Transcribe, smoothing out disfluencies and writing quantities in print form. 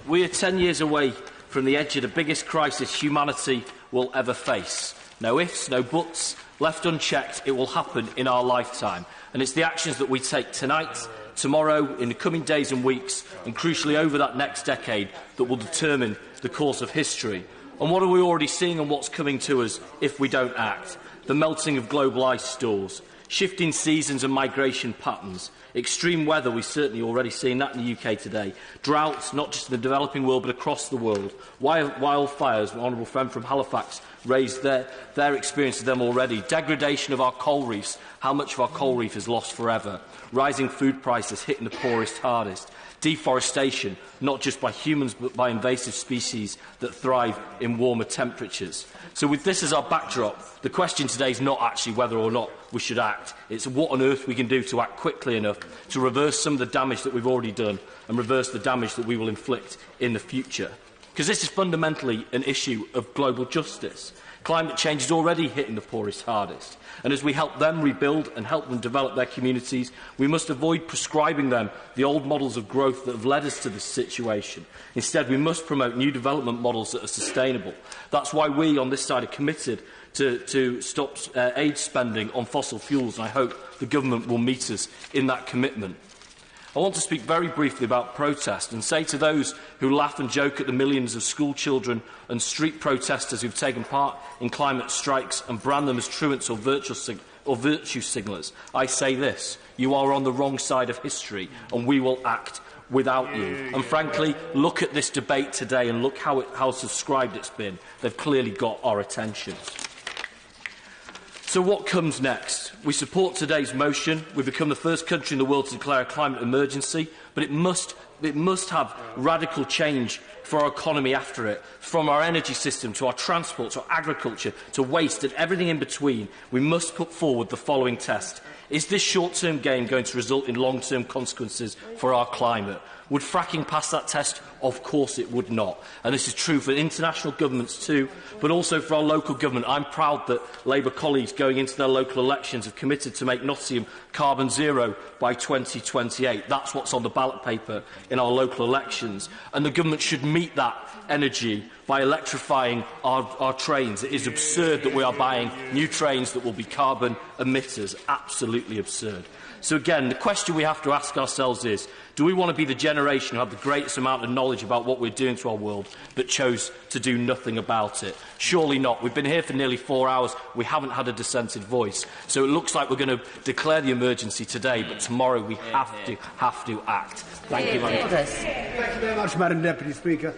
We are 10 years away from the edge of the biggest crisis humanity will ever face. No ifs, no buts. Left unchecked, it will happen in our lifetime. And it's the actions that we take tonight, tomorrow, in the coming days and weeks, and crucially over that next decade, that will determine the course of history. And what are we already seeing and what's coming to us if we don't act? The melting of global ice stores, shifting seasons and migration patterns, extreme weather, we're certainly already seeing that in the UK today, droughts, not just in the developing world but across the world, wildfires, an honourable friend from Halifax raised their experience of them already, degradation of our coral reefs, how much of our coral reef is lost forever, rising food prices hitting the poorest hardest, deforestation, not just by humans but by invasive species that thrive in warmer temperatures. So with this as our backdrop, the question today is not actually whether or not we should act. It's what on earth we can do to act quickly enough to reverse some of the damage that we've already done and reverse the damage that we will inflict in the future. Because this is fundamentally an issue of global justice. Climate change is already hitting the poorest hardest. And as we help them rebuild and help them develop their communities, we must avoid prescribing them the old models of growth that have led us to this situation. Instead, we must promote new development models that are sustainable. That's why we on this side are committed to stop aid spending on fossil fuels, and I hope the government will meet us in that commitment. I want to speak very briefly about protest and say to those who laugh and joke at the millions of school children and street protesters who have taken part in climate strikes and brand them as truants or virtue signallers, I say this: you are on the wrong side of history and we will act without you. And frankly, look at this debate today and look how subscribed it's been. They've clearly got our attention. So what comes next? We support today's motion. We've become the first country in the world to declare a climate emergency, but it must have radical change for our economy after it, from our energy system to our transport to our agriculture to waste and everything in between. We must put forward the following test. Is this short-term gain going to result in long-term consequences for our climate? Would fracking pass that test? Of course it would not. And this is true for international governments too, but also for our local government. I'm proud that Labour colleagues going into their local elections have committed to make Nottingham carbon zero by 2028. That's what's on the ballot paper in our local elections. And the government should meet that energy by electrifying our trains. It is absurd that we are buying new trains that will be carbon emitters. Absolutely absurd. So again, the question we have to ask ourselves is, do we want to be the generation who have the greatest amount of knowledge about what we're doing to our world but chose to do nothing about it? Surely not. We've been here for nearly 4 hours. We haven't had a dissented voice. So it looks like we're going to declare the emergency today, but tomorrow we have to act. Thank you very much. Thank you very much, Madam Deputy Speaker.